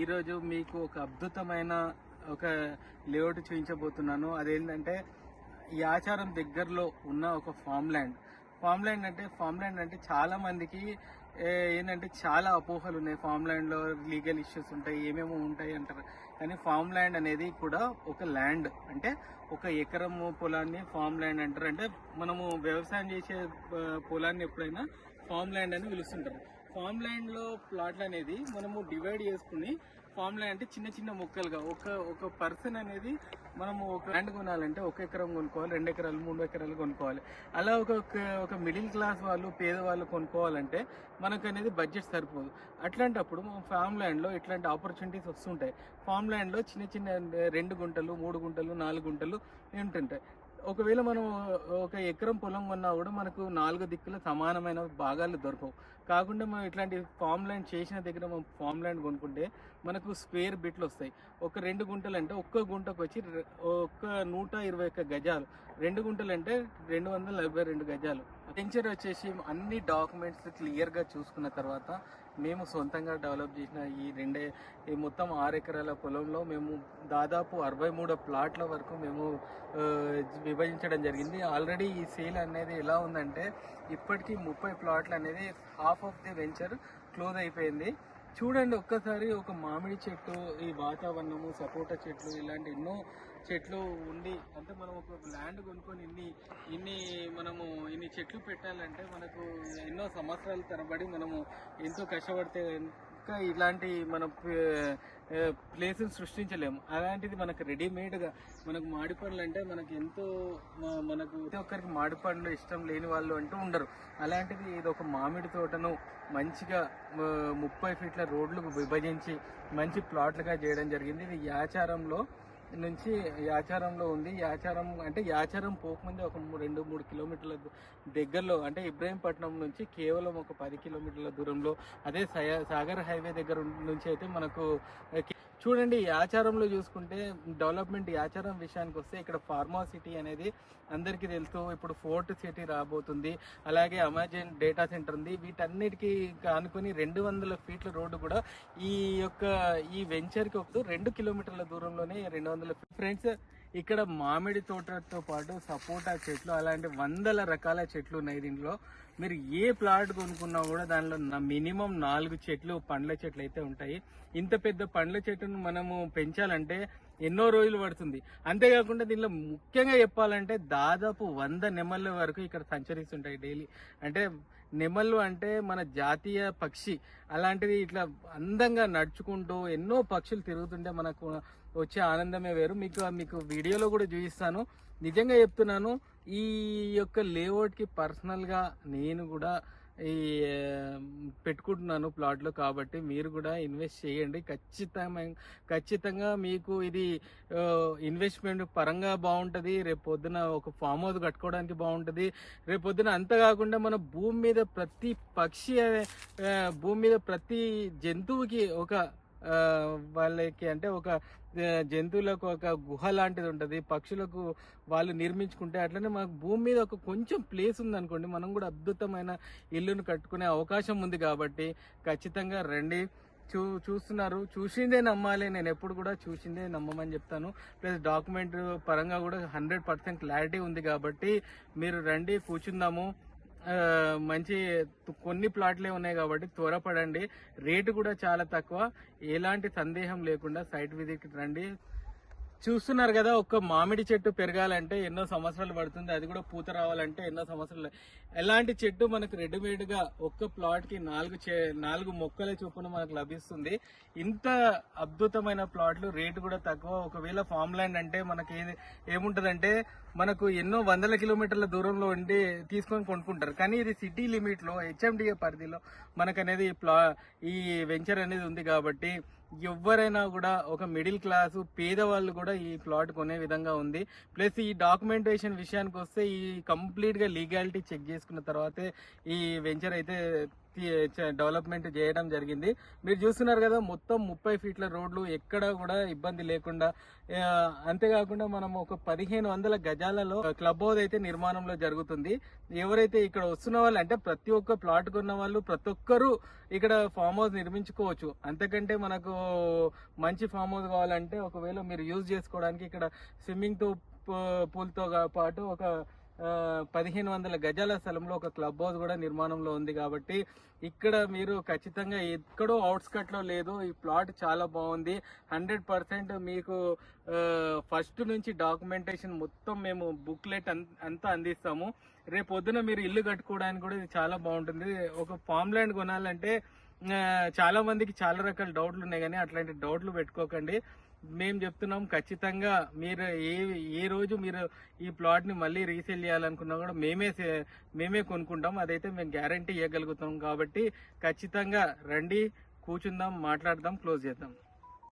ఈరోజు మీకు ఒక అద్భుతమైన ఒక లేఅవుట్ చూపించబోతున్నాను. అదేంటంటే ఈ ఆచారం దగ్గరలో ఉన్న ఒక ఫామ్ ల్యాండ్ అంటే చాలా మందికి ఏంటంటే చాలా అపోహలు ఉన్నాయి. ఫామ్ ల్యాండ్లో లీగల్ ఇష్యూస్ ఉంటాయి, ఏమేమో ఉంటాయి అంటారు. కానీ ఫామ్ ల్యాండ్ అనేది కూడా ఒక ల్యాండ్, అంటే ఒక ఎకరం పొలాన్ని ఫామ్ ల్యాండ్ అంటారు. అంటే మనము వ్యవసాయం చేసే పొలాన్ని ఎప్పుడైనా ఫామ్ ల్యాండ్ అని పిలుస్తుంటారు. ఫామ్ ల్యాండ్లో ప్లాట్లు అనేది మనము డివైడ్ చేసుకుని ఫామ్ ల్యాండ్ అంటే చిన్న చిన్న మొక్కలుగా ఒక పర్సన్ అనేది మనము ఒక ల్యాండ్ కొనాలంటే 1 ఎకరం కొనుక్కోవాలి, 2 ఎకరాలు, 3 ఎకరాలు కొనుక్కోవాలి. అలా ఒక మిడిల్ క్లాస్ వాళ్ళు, పేదవాళ్ళు కొనుక్కోవాలంటే మనకు అనేది బడ్జెట్ సరిపోదు. అట్లాంటప్పుడు ఫామ్ ల్యాండ్లో ఇట్లాంటి ఆపర్చునిటీస్ వస్తుంటాయి. ఫామ్ ల్యాండ్లో చిన్న చిన్న 2 గుంటలు, 3 గుంటలు, 4 గుంటలు ఉంటుంటాయి. ఒకవేళ మనం ఒక ఎకరం పొలం కొన్నా కూడా మనకు 4 దిక్కుల సమానమైన భాగాలు దొరకవు. కాకుండా మనం ఇట్లాంటి ఫామ్ ల్యాండ్ చేసిన దగ్గర మనం ఫామ్ ల్యాండ్ కొనుక్కుంటే మనకు స్క్వేర్ బిట్లు వస్తాయి. ఒక 2 గుంటలు అంటే ఒక్క గుంటకు వచ్చి ఒక 121 గజాలు, 2 గుంటలు అంటే 242 గజాలు. వెంచర్ వచ్చేసి అన్ని డాక్యుమెంట్స్ క్లియర్గా చూసుకున్న తర్వాత మేము సొంతంగా డెవలప్ చేసిన ఈ మొత్తం 6 ఎకరాల పొలంలో మేము దాదాపు 63 ప్లాట్ల వరకు మేము విభజించడం జరిగింది. ఆల్రెడీ ఈ సేల్ అనేది ఎలా ఉందంటే ఇప్పటికీ 30 ప్లాట్లు అనేది half of the venture close అయిపోయింది. చూడండి ఒక్కసారి, ఒక మామిడి చెట్టు, ఈ వాతావరణము, సపోటా చెట్లు, ఇలాంటి ఎన్నో చెట్లు ఉండి, అంటే మనం ఒక ల్యాండ్ కొనుక్కొని ఇన్ని చెట్లు పెట్టాలంటే మనకు ఎన్నో సంవత్సరాల తరబడి మనము ఎంతో కష్టపడితే ఇంకా ఇలాంటి మన ప్లేసులు సృష్టించలేము. అలాంటిది మనకు రెడీమేడ్గా మనకు మామిడి పండ్లు అంటే మనకు ఎంతో మనకు ప్రతి ఒక్కరికి మామిడి పండ్లు ఇష్టం లేని వాళ్ళు అంటూ ఉండరు. అలాంటిది ఇది ఒక మామిడి తోటను మంచిగా 30 ఫీట్ల రోడ్లు విభజించి మంచి ప్లాట్లుగా చేయడం జరిగింది. ఇది యాచారంలో ఉంది. యాచారం పోకముందే ఒక 2-3 కిలోమీటర్ల దగ్గరలో, అంటే ఇబ్రహీంపట్నం నుంచి కేవలం ఒక 10 కిలోమీటర్ల దూరంలో, అదే సాగర్ హైవే దగ్గర నుంచి అయితే మనకు చూడండి. యాచారంలో చూసుకుంటే డెవలప్మెంట్, యాచారం విషయానికి వస్తే ఇక్కడ ఫార్మా సిటీ అనేది అందరికీ తెలుసు. ఇప్పుడు ఫోర్ట్ సిటీ రాబోతుంది, అలాగే అమెజాన్ డేటా సెంటర్ ఉంది. వీటన్నిటికీ అనుకుని 200 ఫీట్ల రోడ్డు కూడా ఈ వెంచర్కి 2 కిలోమీటర్ల దూరంలోనే 200 ఫ్రెండ్స్. ఇక్కడ మామిడి తోటతో పాటు సపోటా చెట్లు, అలాంటి వందల రకాల చెట్లు ఉన్నాయి. దీంట్లో మీరు ఏ ప్లాట్ కొనుక్కున్నా కూడా దానిలో మినిమం 4 చెట్లు, పండ్ల చెట్లు అయితే ఉంటాయి. ఇంత పెద్ద పండ్ల చెట్టును మనము పెంచాలంటే ఎన్నో రోజులు పడుతుంది. అంతేకాకుండా దీనిలో ముఖ్యంగా చెప్పాలంటే దాదాపు 100 నెమళ్ళ వరకు ఇక్కడ సంచరిస్తుంటాయి డైలీ. అంటే నెమళ్ళు అంటే మన జాతీయ పక్షి. అలాంటిది ఇట్లా అందంగా నడుచుకుంటూ ఎన్నో పక్షులు తిరుగుతుంటే మనకు వచ్చే ఆనందమే వేరు. మీకు వీడియోలో కూడా చూపిస్తాను. నిజంగా చెప్తున్నాను, ఈ యొక్క లేఅవుట్కి పర్సనల్గా నేను కూడా పెట్టుకుంటున్నాను ప్లాట్లు. కాబట్టి మీరు కూడా ఇన్వెస్ట్ చేయండి. ఖచ్చితంగా మీకు ఇది ఇన్వెస్ట్మెంట్ పరంగా బాగుంటుంది. రేపు పొద్దున ఒక ఫామ్ హౌస్ కట్టుకోవడానికి బాగుంటుంది. రేపు పొద్దున అంత కాకుండా మన భూమి మీద ప్రతి జంతువుకి వాళ్ళకి అంటే ఒక జంతువులకు ఒక గుహ లాంటిది ఉంటుంది. పక్షులకు వాళ్ళు నిర్మించుకుంటే అట్లనే మనకు భూమి మీద కొంచెం ప్లేస్ ఉందనుకోండి, మనం కూడా అద్భుతమైన ఇల్లును కట్టుకునే అవకాశం ఉంది. కాబట్టి ఖచ్చితంగా రండి. చూస్తున్నారు, చూసిందే నమ్మాలి. నేను ఎప్పుడు కూడా చూసిందే నమ్మమని చెప్తాను. ప్లస్ డాక్యుమెంట్ పరంగా కూడా 100% క్లారిటీ ఉంది. కాబట్టి మీరు రండి, కూర్చుందాము. మంచి కొన్ని ప్లాట్లే ఉన్నాయి కాబట్టి త్వరపడండి. రేటు కూడా చాలా తక్కువ. ఎలాంటి సందేహం లేకుండా సైట్ విజిట్ రండి. చూస్తున్నారు కదా, ఒక మామిడి చెట్టు పెరగాలంటే ఎన్నో సంవత్సరాలు పడుతుంది. అది కూడా పూత రావాలంటే ఎన్నో సంవత్సరాలు. ఎలాంటి చెట్టు మనకు రెడీమేడ్ గా ఒక్క ప్లాట్ కి 4 మొక్కల చొప్పున మనకు లభిస్తుంది. ఇంత అద్భుతమైన ప్లాట్లు, రేటు కూడా తక్కువ. ఒకవేళ ఫామ్ ల్యాండ్ అంటే మనకి ఏముంటదంటే మనకు ఎన్నో వందల కిలోమీటర్ల దూరంలో ఉండి తీసుకొని కొనుక్కుంటారు. కానీ ఇది సిటీ లిమిట్ లో, హెచ్ఎండిఏ పరిధిలో మనకు అనేది ఈ వెంచర్ అనేది ఉంది. కాబట్టి ఎవరైనా కూడా ఒక మిడిల్ క్లాసు పేదవాళ్ళు కూడా ఈ ప్లాట్ కొనే విధంగా ఉంది. ప్లస్ ఈ డాక్యుమెంటేషన్ విషయానికి వస్తే ఈ కంప్లీట్ గా లీగాలిటీ చెక్ చేసుకున్న తర్వాతే ఈ వెంచర్ అయితే డెవలప్మెంట్ చేయడం జరిగింది. మీరు చూస్తున్నారు కదా, మొత్తం 30 ఫీట్ల రోడ్లు, ఎక్కడ కూడా ఇబ్బంది లేకుండా. అంతేకాకుండా మనం ఒక 1500 గజాలలో క్లబ్ హౌస్ అయితే నిర్మాణంలో జరుగుతుంది. ఎవరైతే ఇక్కడ వస్తున్న వాళ్ళు అంటే ప్రతి ఒక్క ప్లాట్ కొన్న వాళ్ళు ప్రతి ఒక్కరూ ఇక్కడ ఫామ్ హౌస్ నిర్మించుకోవచ్చు. అంతకంటే మనకు మంచి ఫామ్ హౌస్ కావాలంటే ఒకవేళ మీరు యూజ్ చేసుకోవడానికి ఇక్కడ స్విమ్మింగ్ పూల్తో పాటు ఒక 1500 గజాల స్థలంలో ఒక క్లబ్ హౌస్ కూడా నిర్మాణంలో ఉంది. కాబట్టి ఇక్కడ మీరు ఖచ్చితంగా ఎక్కడో అవుట్స్కట్ లో లేదు, ఈ ప్లాట్ చాలా బాగుంది. 100% మీకు ఫస్ట్ నుంచి డాక్యుమెంటేషన్ మొత్తం మేము బుక్లెట్ అంతా అందిస్తాము. రేపు పొద్దున మీరు ఇల్లు కట్టుకోవడానికి కూడా ఇది చాలా బాగుంటుంది. ఒక ఫామ్ ల్యాండ్ కొనాలంటే చాలా మందికి చాలా రకాల డౌట్లు ఉన్నాయి, కానీ అట్లాంటి డౌట్లు పెట్టుకోకండి. మేము చెప్తున్నాం, ఖచ్చితంగా మీరు ఏ రోజు మీరు ఈ ప్లాట్ ని మళ్ళీ రీసేల్ చేయాలనుకున్నా కూడా మేమే కొనుక్కుంటాం. అదైతే మేము గ్యారంటీ ఇవ్వగలుగుతాం. కాబట్టి ఖచ్చితంగా రండి, కూర్చుందాం, మాట్లాడదాం, క్లోజ్ చేద్దాం.